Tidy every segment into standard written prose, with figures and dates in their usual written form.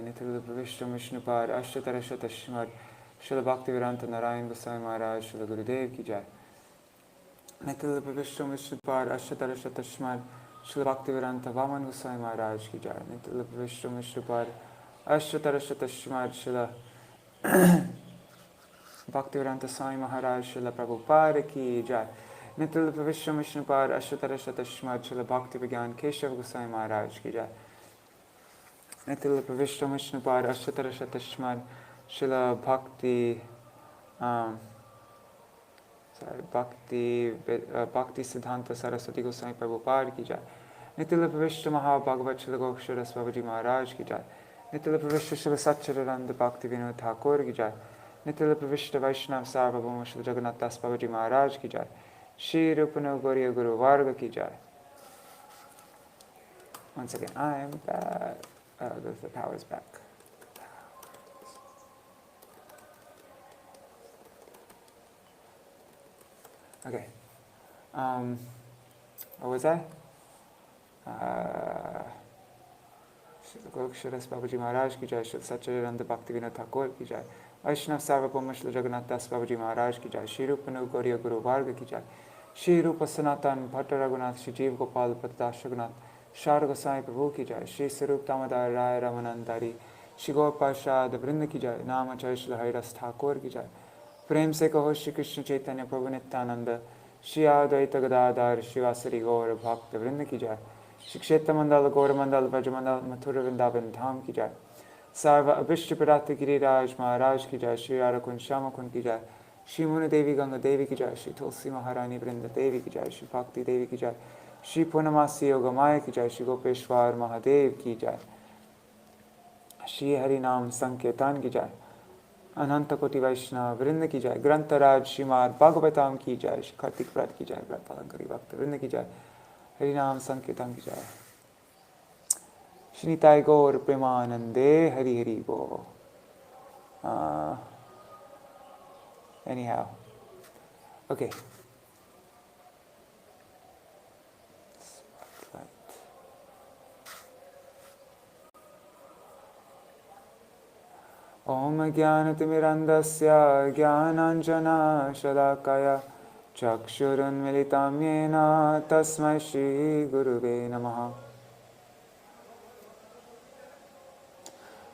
Nitya Pravishta Vishnupad Ashtara Shatashmad Srila Bhaktivedanta Narayan Goswami Maharaj Srila Gurudev Ki Jai. Nitya Pravishta Vishnupad Ashtara Shatashmad Srila Bhaktivedanta Vaman Goswami Maharaj Ki Jai. Nitya Pravishta Vishnupad Ashtara Shatashmad Srila Bhaktivedanta Swami Maharaj Srila Prabhupada Ki Jai. Nitya Pravishta Vishnupad Ashtara Shatashmad Srila Bhakti Vigyan Keshav Goswami Maharaj Ki Jai. Nitya Pravishta Vishnupad Ashtara Shatashmad Srila Bhakti Siddhanta Saraswati Goswami Prabhupada Ki Jai. Nitya Pravishta Mahabhagavat Srila Gokshara Babaji Maharaj Ki Jai. Nitya Pravishta Srila Satchidananda Bhakti Vinod Thakur Ki Jai. Nitya Pravishta Vaishnav Sarvabhauma Srila Jagannath Das Babaji Maharaj Ki Jai. Shri Rupano Gauriya Guru Varga Ki Jai. Once again, I am back. The power is back. Okay. What was I? Goksharas Babaji Maharaj Ki Jai. Satchidananda Bhakti Vinod Thakur Ki Jai. Vaishnav Sarvabhauma Srila Jagannath Das Babaji Maharaj Ki Jai. Shri Rupano Gauriya Guru Varga Ki Jai. Shri Rupa Sanatan Bhatta Raghunath Shri Jeev Gopal Patadash Raghunath Shar Goswami Prabhu Ki Jai. Shri Sarup Damodar Rai Ramanandari Shri Gaur Parshad Vrinda Ki Jai. Namacharya Shri Haridas Thakur Ki Jai. Prem Se Kaho Shri Krishna Chaitanya Prabhu Nityananda Shri Advaita Gadadhar Shri Vasari Gaur Bhakta Vrinda Ki Jai. Shri Kshetra Mandal Gaur Mandal Vrajamandal Mathura Vrindavan Dham Ki Jai. Sarva Abhishta Parati Giriraj Maharaj Ki Jai. Shri Arakun Shamakun Ki Jai. Shri Muna Devi Ganga Devi Ki Jai. Shri Tulsi Maharani Vrinda Devi Ki Jai. Shri Bhakti Devi Ki Jai. Shri Purnamasi Yogamaya Ki Jai. Shri Gopeshwar Mahadev Ki Jai. Shri Harinam Sankirtan Ki Jai. Ananta Koti Vaishnava Vrinda Ki Jai. Grantaraj Srimad Bhagavatam Ki Jai. Shri Kartik Vrat Ki Jai. Vrat Palankari Bhakta Vrinda Ki Jai. Harinam Sankirtan Ki Jai. Shri Nitai Gaur Premanande Hari Hari Bo. Anyhow. Okay. Om Jnanatimirandasya Jnananjana Shalakaya Chakshurun Militam Yena Tasmai Shri Guruve Namaha.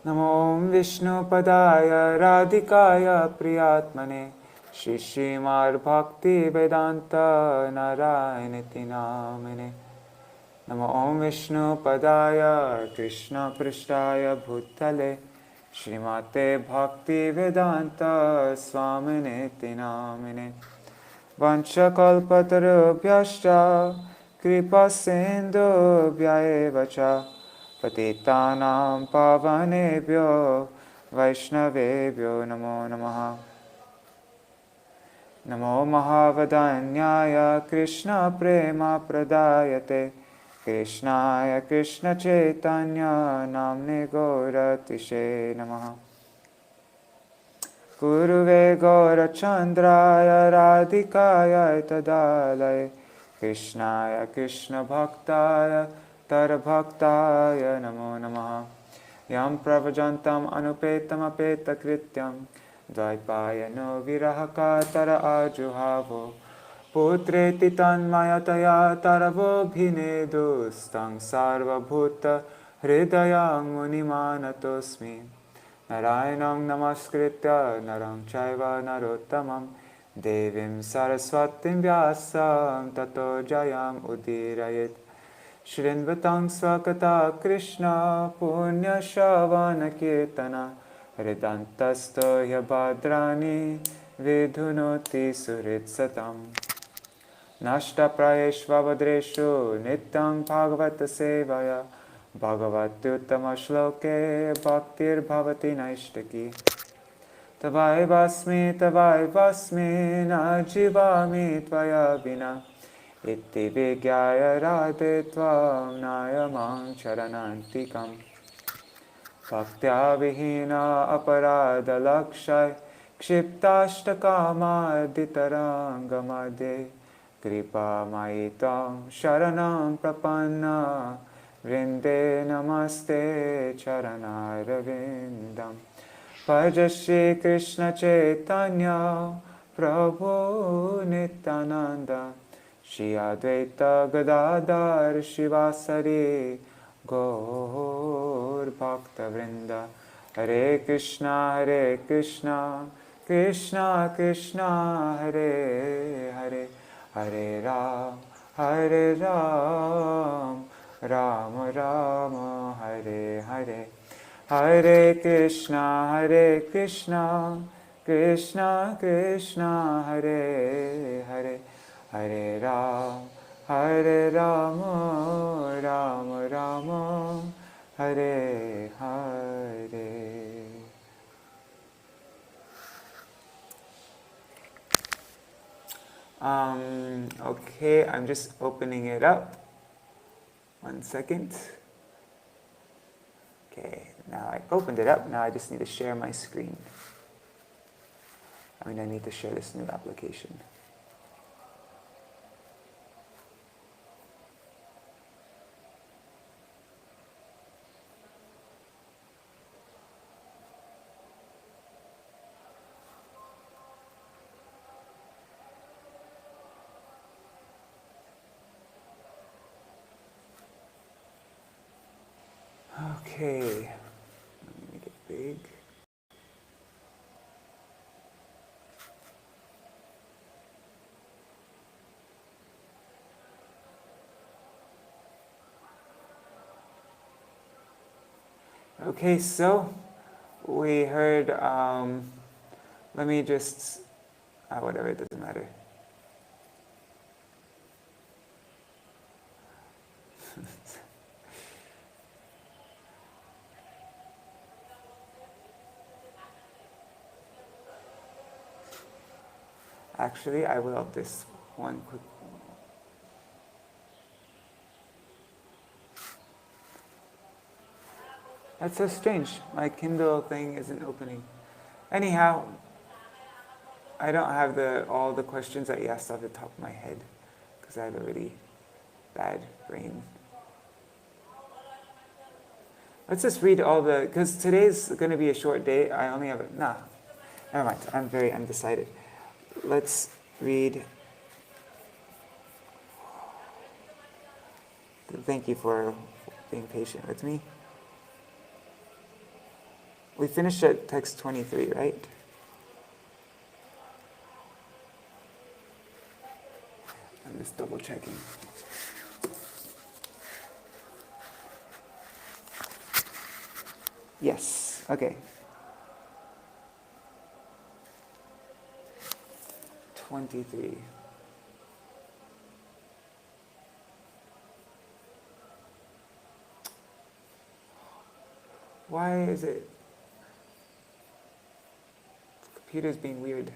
Namo Vishnu Padaya Radhikaya Priyatmane Shri Srimad Bhakti Vedanta Narayaniti Namane. Namo Om Vishnu Padaya Krishna Prishtaya Bhutale Srimate Bhakti Vedanta Swaminiti Namane. Vanchakalpatarubhyascha Kripa Sindhu Vyayevacha Patitanam Pavanebhyo Vaishnavebhyo Namo Namaha. Namo Mahavadanyaya Krishna Prema Pradayate Krishnaya Krishna Chaitanya Namne Gauratishe Namaha. Guruve Gaurachandraya Radhikaya Tadalaya Krishnaya Krishna Bhaktaya Tarabhaktaya Namo Namaha. Yam Pravajantam Anupetam Apeta Krityam Dvaipayano Virahaka Tara Ajuhavo Putreti Tanmayataya Taravo Bhinedu Stang Sarva Bhuta Hridayang Munimanatosmi. Narayanam Namaskritya Narang Chaiva Narottamam Devim Saraswatim Vyasam Tato Jayam Udirayet. Shrinvatang Swakata Krishna Punya Shavana Kirtana Hridantasto Yabhadrani Vidhunoti Surit Satam. Nashta Prayeshvavadreshu Nityam Bhagavata Sevaya Bhagavatyuttama Shloke Bhaktir Bhavati Naishtaki. Tavai Vasmi Na Jivami Tvaya Vina Iti Vigyaya Radhe Tvam Nayamam Charanantikam. Bhaktya Vihina Aparada Lakshay Kshiptastakama Ditarangamade Kripa Maitam Sharanam Prapanna Vrinde namaste charanarvindam. Bhaja Shri Krishna Chaitanya Prabhu Nityananda Shri Advaita Gadadhar Shivasari Gaur Bhakta Vrinda. Hare Krishna Krishna Krishna Hare Hare, Hare Ram Ram Rama Hare Hare. Hare Krishna Krishna Krishna Hare Hare, Hare Ram Rama Rama Hare Hare. Okay, I'm just opening it up. 1 second. Okay, now I opened it up. Now I just need to share my screen. I need to share this new application. Okay, let me make it big. Okay, so we heard, let me just, whatever, it doesn't matter. Actually, I will have this one quick. That's so strange. My Kindle thing isn't opening. Anyhow, I don't have all the questions that you asked off the top of my head because I have a really bad brain. Let's just read all because today's going to be a short day. I only have never mind. I'm very undecided. Let's read. Thank you for being patient with me. We finished at text 23, right? I'm just double checking. Yes, okay. 23. Why is it? The computer's being weird.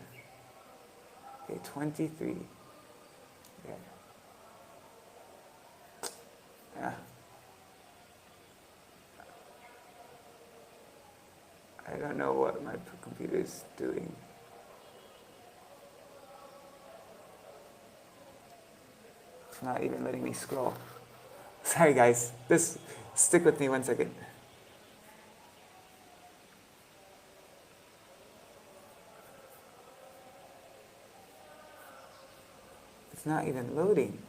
Okay, 23. Yeah. I don't know what my computer is doing. It's not even letting me scroll. Sorry guys, just stick with me 1 second. It's not even loading.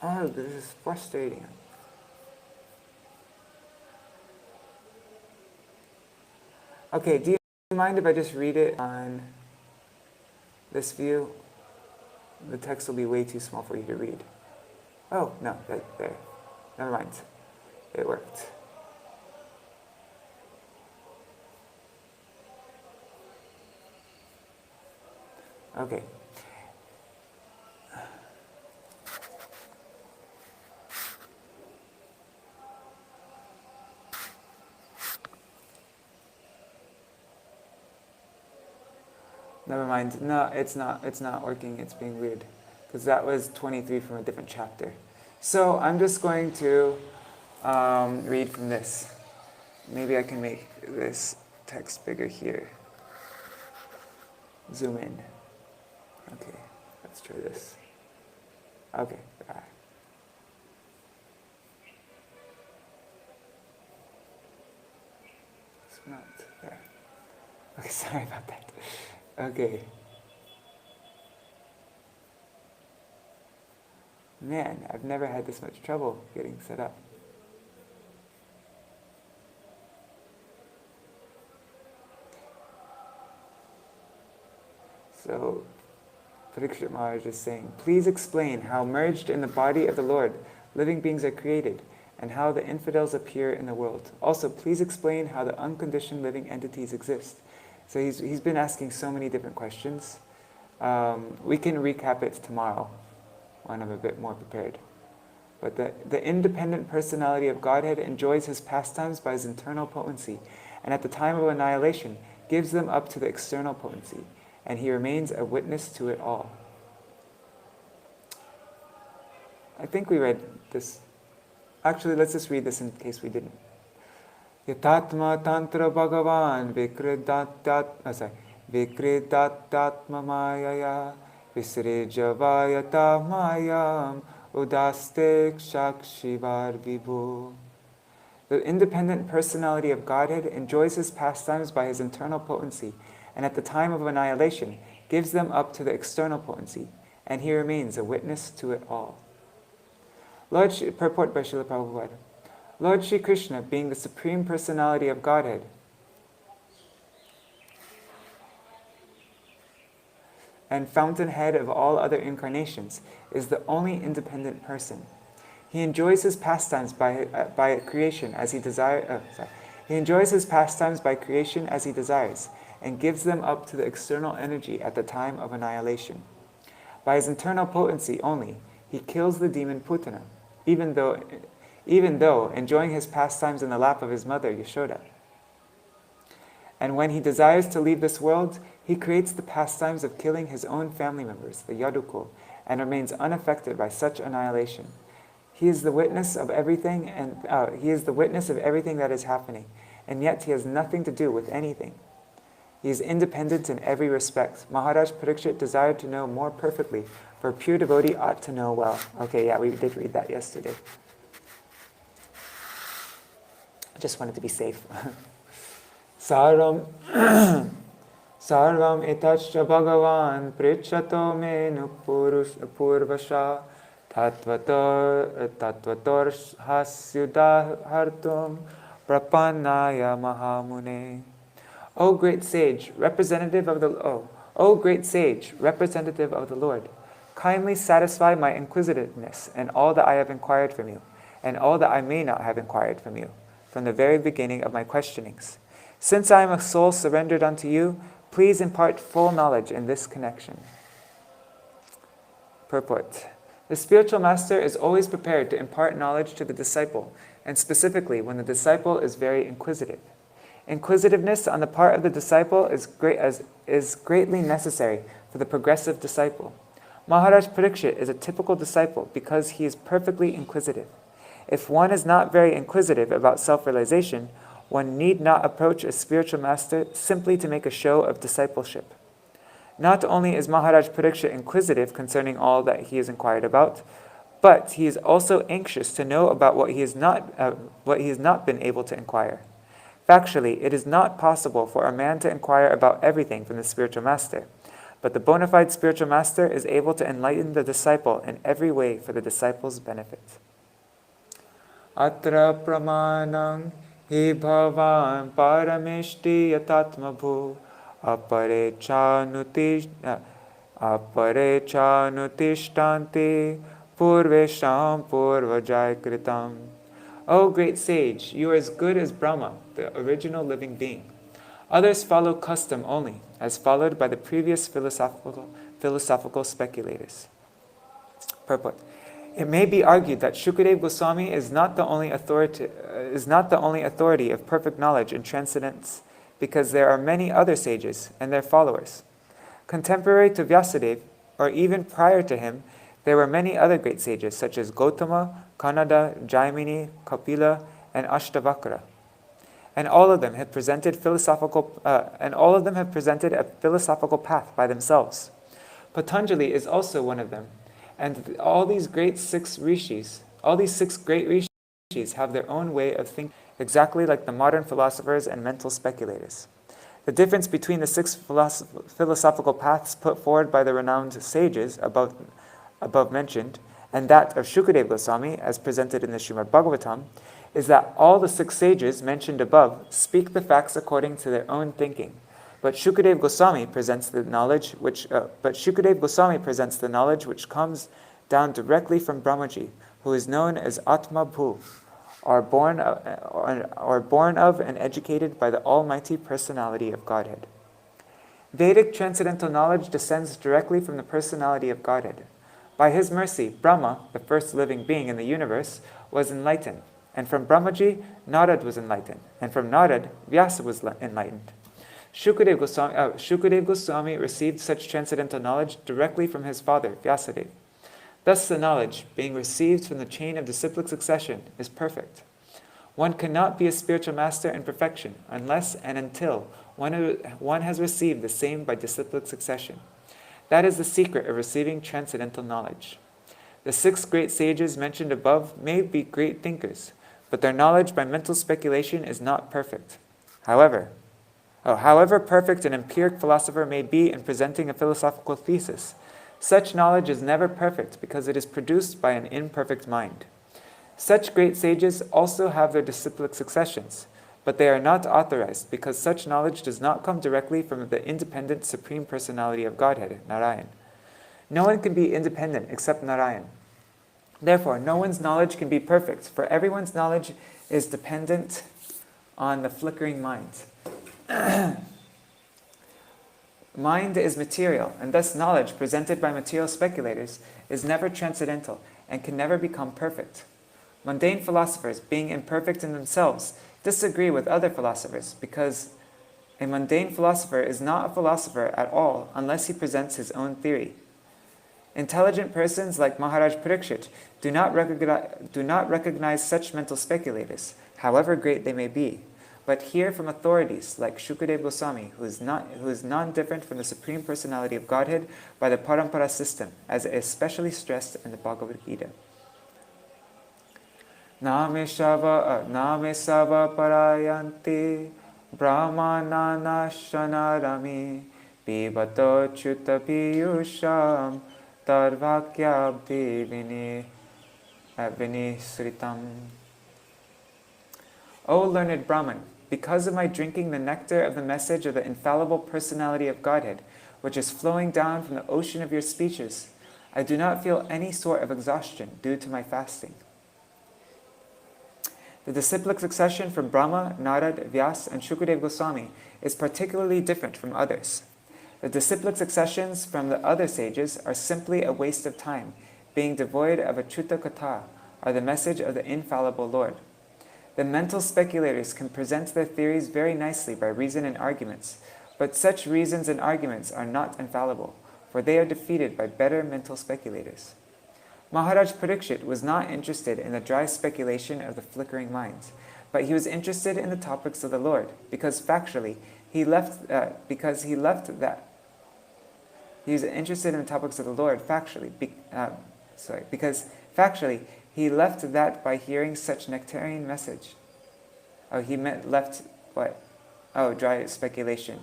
Oh, this is frustrating. Okay, do you mind if I just read it on this view? The text will be way too small for you to read. Oh, no, there. Never mind. It worked. Okay. Never mind. No, it's not working. It's being weird. Because that was 23 from a different chapter. So I'm just going to read from this. Maybe I can make this text bigger here. Zoom in. Okay, let's try this. Okay. not there. Okay, sorry about that. Okay. Man, I've never had this much trouble getting set up. So, Parikshit Maharaj is saying, please explain how merged in the body of the Lord living beings are created and how the infidels appear in the world. Also, please explain how the unconditioned living entities exist. So he's been asking so many different questions. We can recap it tomorrow when I'm a bit more prepared. But the independent personality of Godhead enjoys his pastimes by his internal potency, and at the time of annihilation gives them up to the external potency, and he remains a witness to it all. I think we read this. Actually, let's just read this in case we didn't. Yatatma tantra bhagavan vikridattatma mayaya visrejavayata mayam udastek shakshivar vibhu. The independent personality of Godhead enjoys his pastimes by his internal potency, and at the time of annihilation gives them up to the external potency, and he remains a witness to it all. Purport by Srila Prabhupada. Lord Shri Krishna, being the Supreme Personality of Godhead, and fountainhead of all other incarnations, is the only independent person. He enjoys his pastimes by creation as he desires. He enjoys his pastimes by creation as he desires, and gives them up to the external energy at the time of annihilation. By his internal potency only, he kills the demon Putana, even though enjoying his pastimes in the lap of his mother, Yashoda. And when he desires to leave this world, he creates the pastimes of killing his own family members, the Yadukul, and remains unaffected by such annihilation. He is the witness of everything, that is happening, and yet he has nothing to do with anything. He is independent in every respect. Maharaj Parikshit desired to know more perfectly, for a pure devotee ought to know well. Okay, yeah, we did read that yesterday. I just wanted to be safe. Sarvam etascha bhagavan prichato me purvasha tattvator hasyudahartum prapannaya mahamune. O great sage, representative of the Lord, kindly satisfy my inquisitiveness and all that I have inquired from you, and all that I may not have inquired from you, from the very beginning of my questionings. Since I am a soul surrendered unto you, please impart full knowledge in this connection. Purport. The spiritual master is always prepared to impart knowledge to the disciple, and specifically when the disciple is very inquisitive. Inquisitiveness on the part of the disciple is greatly necessary for the progressive disciple. Maharaj Parikshit is a typical disciple because he is perfectly inquisitive. If one is not very inquisitive about self-realization, one need not approach a spiritual master simply to make a show of discipleship. Not only is Maharaj Parikshit inquisitive concerning all that he has inquired about, but he is also anxious to know about what he has not been able to inquire. Factually, it is not possible for a man to inquire about everything from the spiritual master, but the bona fide spiritual master is able to enlighten the disciple in every way for the disciple's benefit. Atra pramanam hi bhavan paramishti yatatma bhu apare chanutishtanti purvesham purvajay kritam. O great sage, you are as good as Brahma, the original living being. Others follow custom only, as followed by the previous philosophical speculators. Purport. It may be argued that Shukadeva Goswami is not the only authority of perfect knowledge and transcendence, because there are many other sages and their followers. Contemporary to Vyasadeva, or even prior to him, there were many other great sages such as Gautama, Kanada, Jaimini, Kapila, and Ashtavakra. And all of them have presented a philosophical path by themselves. Patanjali is also one of them. And all these six great rishis have their own way of thinking exactly like the modern philosophers and mental speculators. The difference between the six philosophical paths put forward by the renowned sages above mentioned and that of Shukadev Goswami, as presented in the Srimad Bhagavatam, is that all the six sages mentioned above speak the facts according to their own thinking, but Shukadev Goswami presents the knowledge which comes down directly from Brahmaji, who is known as Atma Bhu, or born of and educated by the Almighty Personality of Godhead. Vedic transcendental knowledge descends directly from the Personality of Godhead. By his mercy, Brahma, the first living being in the universe, was enlightened, and from Brahmaji, Narad was enlightened, and from Narad, Vyasa was enlightened. Shukadev Goswami received such transcendental knowledge directly from his father, Vyasadeva. Thus the knowledge, being received from the chain of disciplic succession, is perfect. One cannot be a spiritual master in perfection unless and until one has received the same by disciplic succession. That is the secret of receiving transcendental knowledge. The six great sages mentioned above may be great thinkers, but their knowledge by mental speculation is not perfect. However perfect an empiric philosopher may be in presenting a philosophical thesis, such knowledge is never perfect because it is produced by an imperfect mind. Such great sages also have their disciplic successions, but they are not authorized because such knowledge does not come directly from the independent Supreme Personality of Godhead, Narayan. No one can be independent except Narayan. Therefore, no one's knowledge can be perfect, for everyone's knowledge is dependent on the flickering mind. Mind is material, and thus knowledge presented by material speculators is never transcendental and can never become perfect. Mundane philosophers, being imperfect in themselves, disagree with other philosophers because a mundane philosopher is not a philosopher at all unless he presents his own theory. Intelligent persons like Maharaj Parikshit do not recognize such mental speculators, however great they may be, but hear from authorities like Shukadev Goswami, who is non-different from the Supreme Personality of Godhead by the Parampara system, as especially stressed in the Bhagavad Gita. Name Sava Parayanti Brahmanana Shanarami Pibato Chuta Piyusham Tarvakyabdi Vinisritam. O learned Brahman, because of my drinking the nectar of the message of the infallible personality of Godhead, which is flowing down from the ocean of your speeches, I do not feel any sort of exhaustion due to my fasting. The disciplic succession from Brahma, Narad, Vyas, and Shukadev Goswami is particularly different from others. The disciplic successions from the other sages are simply a waste of time, being devoid of a Chuta Katha, or the message of the infallible Lord. The mental speculators can present their theories very nicely by reason and arguments, but such reasons and arguments are not infallible, for they are defeated by better mental speculators. Maharaj Parikshit was not interested in the dry speculation of the flickering minds, but he was interested in the topics of the Lord, because he was interested in the topics of the Lord because factually he left that by hearing such nectarian message. Dry speculation.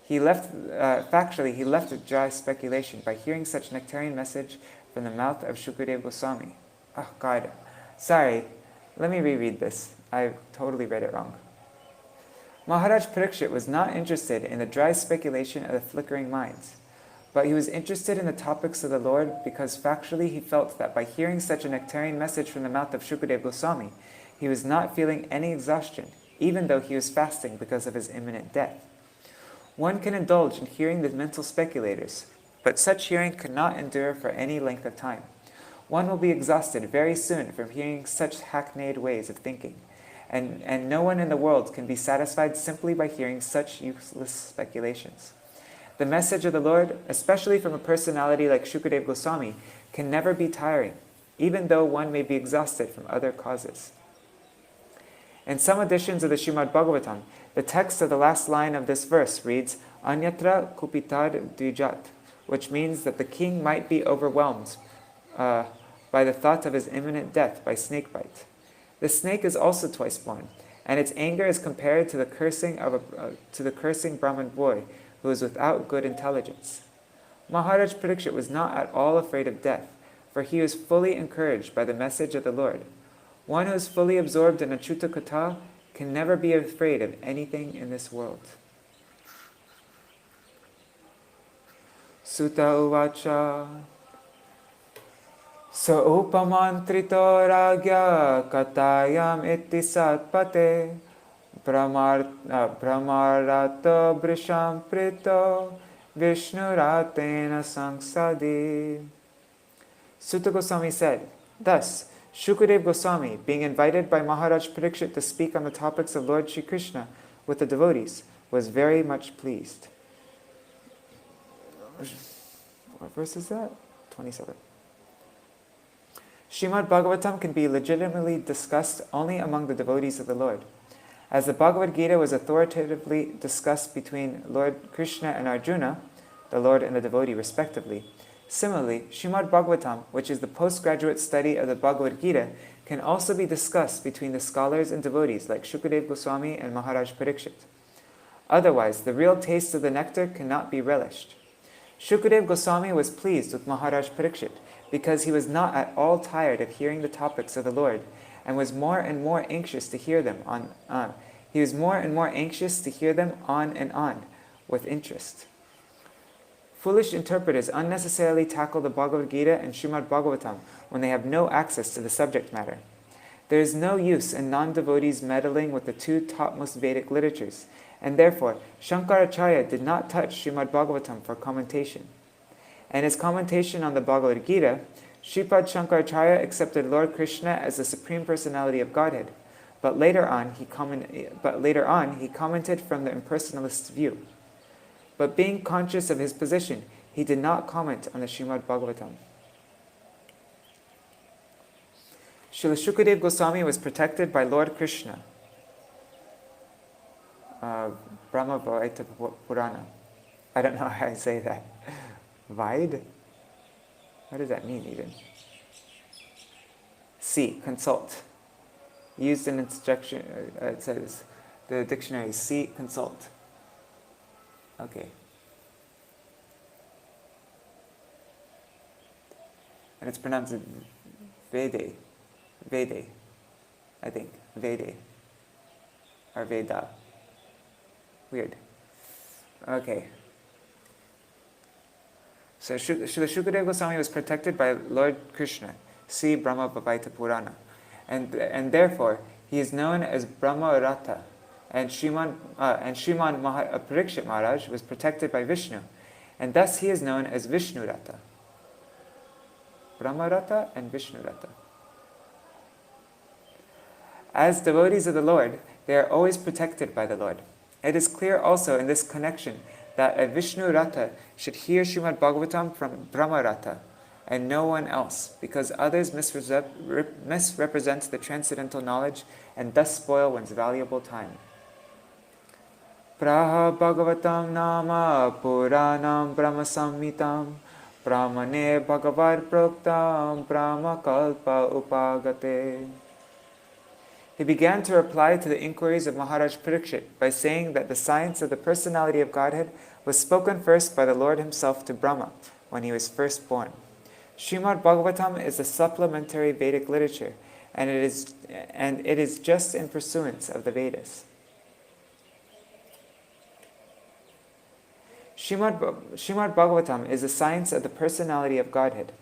He left dry speculation by hearing such nectarian message from the mouth of Shukadev Goswami. Oh God, sorry, let me reread this. I totally read it wrong. Maharaj Parikshit was not interested in the dry speculation of the flickering minds, but he was interested in the topics of the Lord because factually he felt that by hearing such a nectarian message from the mouth of Shukadev Goswami, he was not feeling any exhaustion, even though he was fasting because of his imminent death. One can indulge in hearing the mental speculators, but such hearing cannot endure for any length of time. One will be exhausted very soon from hearing such hackneyed ways of thinking, and no one in the world can be satisfied simply by hearing such useless speculations. The message of the Lord, especially from a personality like Shukadev Goswami, can never be tiring, even though one may be exhausted from other causes. In some editions of the Srimad Bhagavatam, the text of the last line of this verse reads, Anyatra kupitar dvijat, which means that the king might be overwhelmed by the thought of his imminent death by snakebite. The snake is also twice born, and its anger is compared to the cursing Brahmin boy who is without good intelligence. Maharaj Parikshit was not at all afraid of death, for he was fully encouraged by the message of the Lord. One who is fully absorbed in Achyuta Katha can never be afraid of anything in this world. Sutta Uvacha Sa upamantrito ragya katayam iti satpate Brahmarata brisham prito Vishnuratena sangsadi. Sutta Goswami said, thus, Shukadeva Goswami, being invited by Maharaj Parikshit to speak on the topics of Lord Shri Krishna with the devotees, was very much pleased. What verse is that? 27. Srimad Bhagavatam can be legitimately discussed only among the devotees of the Lord. As the Bhagavad Gita was authoritatively discussed between Lord Krishna and Arjuna, the Lord and the devotee respectively, similarly, Srimad Bhagavatam, which is the postgraduate study of the Bhagavad Gita, can also be discussed between the scholars and devotees like Shukadeva Goswami and Maharaj Parikshit. Otherwise, the real taste of the nectar cannot be relished. Shukadeva Goswami was pleased with Maharaj Parikshit because he was not at all tired of hearing the topics of the Lord and was more and more anxious to hear them on and on with interest. Foolish interpreters unnecessarily tackle the Bhagavad Gita and Srimad Bhagavatam when they have no access to the subject matter. There is no use in non-devotees meddling with the two topmost Vedic literatures, and therefore Shankaracharya did not touch Srimad Bhagavatam for commentation. In his commentation on the Bhagavad Gita, Shripad Shankaracharya accepted Lord Krishna as the Supreme Personality of Godhead, but later on he commented from the impersonalist view. But being conscious of his position, he did not comment on the Srimad Bhagavatam. Srila Shukadeva Goswami was protected by Lord Krishna. Brahma Vaita Purana. I don't know how I say that. Vaid? What does that mean even? See, consult. Used in instruction, it says, the dictionary, see, consult. Okay. And it's pronounced Vede. Vede. I think. Vede. Or Veda. Weird. Okay. So Srila Shukadeva Goswami was protected by Lord Krishna. See Brahma Vaita Purana. And therefore, he is known as Brahma Rata. And Shriman Parikshit Maharaj was protected by Vishnu, and thus he is known as Vishnu Rata. Brahma Rata and Vishnu Rata. As devotees of the Lord, they are always protected by the Lord. It is clear also in this connection that a Vishnu Rata should hear Srimad Bhagavatam from Brahma Rata and no one else, because others misrepresent the transcendental knowledge and thus spoil one's valuable time. Praha Bhagavatam Nama Puranam Brahma Samhitam Brahmane Bhagavad Proktam Brahma Kalpa Upagate. He began to reply to the inquiries of Maharaj Parikshit by saying that the science of the personality of Godhead was spoken first by the Lord himself to Brahma when he was first born. Srimad Bhagavatam is a supplementary Vedic literature, and it is just in pursuance of the Vedas. Srimad Bhagavatam is the science of the personality of Godhead.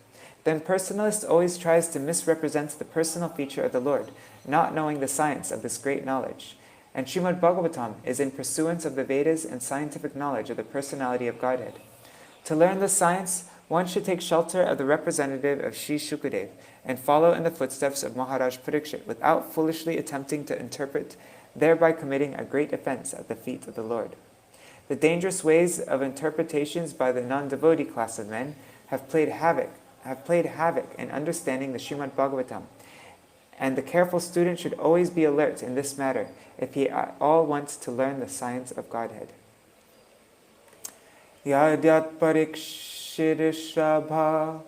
The impersonalist always tries to misrepresent the personal feature of the Lord, not knowing the science of this great knowledge. And Srimad Bhagavatam is in pursuance of the Vedas and scientific knowledge of the personality of Godhead. To learn this science, one should take shelter of the representative of Sri Shukadev and follow in the footsteps of Maharaj Parikshit without foolishly attempting to interpret, thereby committing a great offense at the feet of the Lord. The dangerous ways of interpretations by the non-devotee class of men have played havoc in understanding the Srimad Bhagavatam, and the careful student should always be alert in this matter if he all wants to learn the science of Godhead. Yadyat parikshirishrabha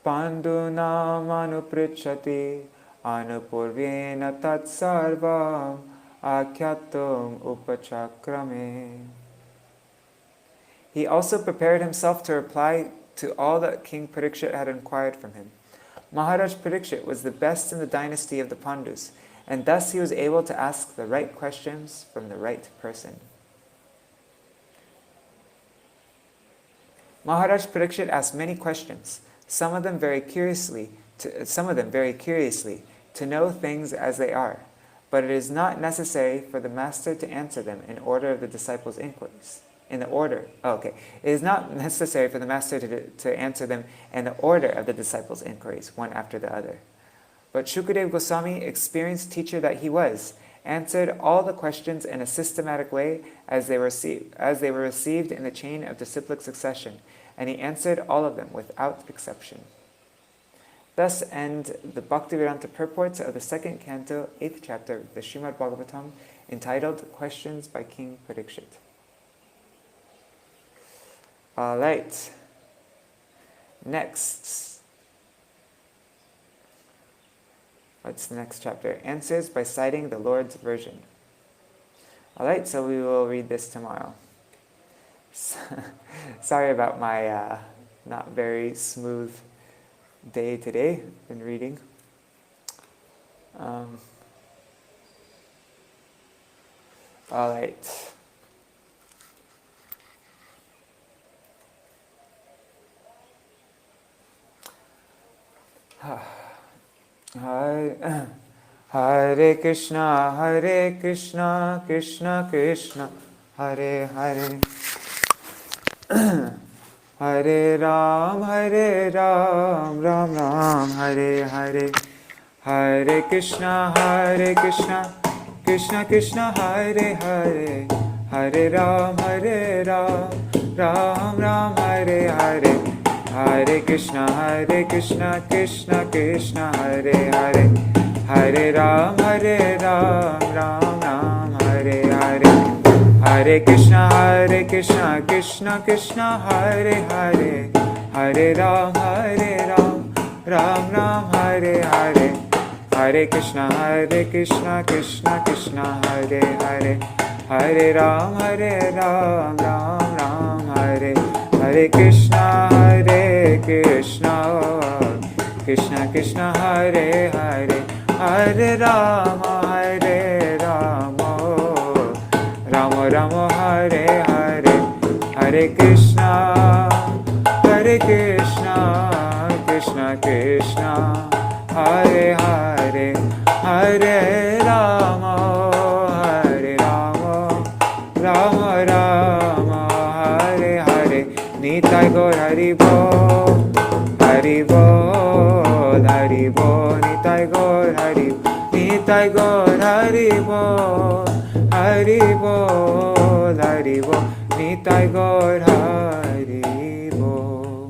pandunam anuprichati anupurvena tat sarvam akhyatum upachakrame. He also prepared himself to reply to all that King Parikshit had inquired from him. Maharaj Parikshit was the best in the dynasty of the Pandus, and thus he was able to ask the right questions from the right person. Maharaj Parikshit asked many questions, some of them very curiously, to know things as they are, but it is not necessary for the master to answer them in order of the disciples' inquiries. It is not necessary for the master to answer them in the order of the disciples' inquiries, one after the other. But Shukadeva Goswami, experienced teacher that he was, answered all the questions in a systematic way as they were received in the chain of disciplic succession, and he answered all of them without exception. Thus end the Bhaktivedanta purports of the second canto, 8th chapter of the Srimad Bhagavatam, entitled Questions by King Parikshit. All right. Next. What's the next chapter? Answers by citing the Lord's version. All right, so we will read this tomorrow. Sorry about my not very smooth day today in reading. All right. Hare Krishna, Krishna Krishna, Hare Hare. Hare Ram, Ram Ram, Hare Hare. Hare Krishna, Krishna Krishna, Hare Hare. Hare Ram, Ram Ram, Hare Hare. Hare Krishna, Krishna Krishna, Hare Hare. Hare Ram, Ram Ram, Hare Hare. Hare Krishna, Krishna Krishna, Hare Hare. Hare Ram, Ram Ram, Hare Hare. Hare Krishna, Krishna Krishna, Hare Hare. Hare Ram, Ram Ram, Hare Hare. Krishna, Krishna Krishna, Hare Hare. Hare Ram, Rama Rama, Hare Hare. Hare Krishna, Krishna Krishna, Hare Hare. Hare Rama, Rama Rama, Hare Hare. Nitai Gaur Hari Bol, Hari Bol, Hari Bol. Nitai Gaur Hari, Nitai Gaur Hari Bol, Hari Bol, Hari Bol. Nitai Gaur Hari Bol.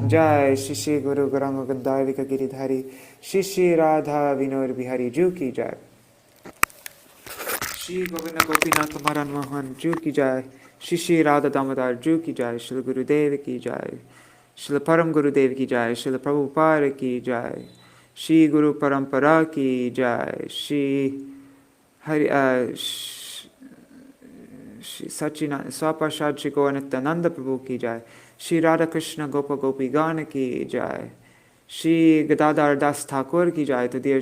Jai Shri Guru Gauranga Gandharvika Giridhari Shri Radha Vinod Bihari Ju Ki Jai. Shri Govinda Gopinath Maran Mohan Ju Ki Jai. Shri Radha Damodar Ju Ki Jai. Shri Gurudev Ki Jai. Shri Param Gurudev Ki Jai. Shri Prabhupada Ki Jai. Shri Guru Parampara Ki Jai. Shri Hari Sachinand Swapashad Shri Gauranitananda Prabhu Ki Jai. Shri Radha Krishna Gopa Gopi Gana Ki Jai. Shri Gadadhar Das Thakur Ki Jai. Tadiya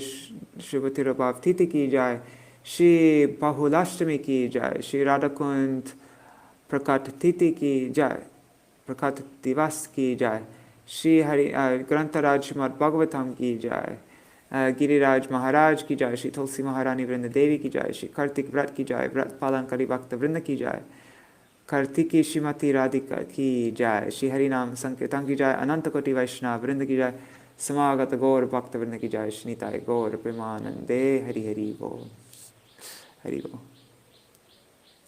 Shrimati Rabhav Titi Ki Jai. Shri Bahulashtami Ki Jai. Shri Radhakund Prakat Titi Ki Jai. Prakat Divas Ki Jai. Shri Hari Grantaraj Srimad Bhagavatam Ki Jai. Giriraj Maharaj Ki Jai. Shri Tulsi Maharani Vrinda Devi Ki Jai. Shri Kartik Vrat Ki Jai. Vrat Palankari Bhakta Vrinda Ki Jai. Kartiki Shrimati Radhika Ki Jai. Shri Harinam Sankirtan Ki Jai. Anantakoti Vaishnava Vrinda Ki Jai. Samagata Gaur Bhakta Vrinda Ki Jai. Shri Nitai Gaur Premanande Hari Hari Bol. Hari Bol.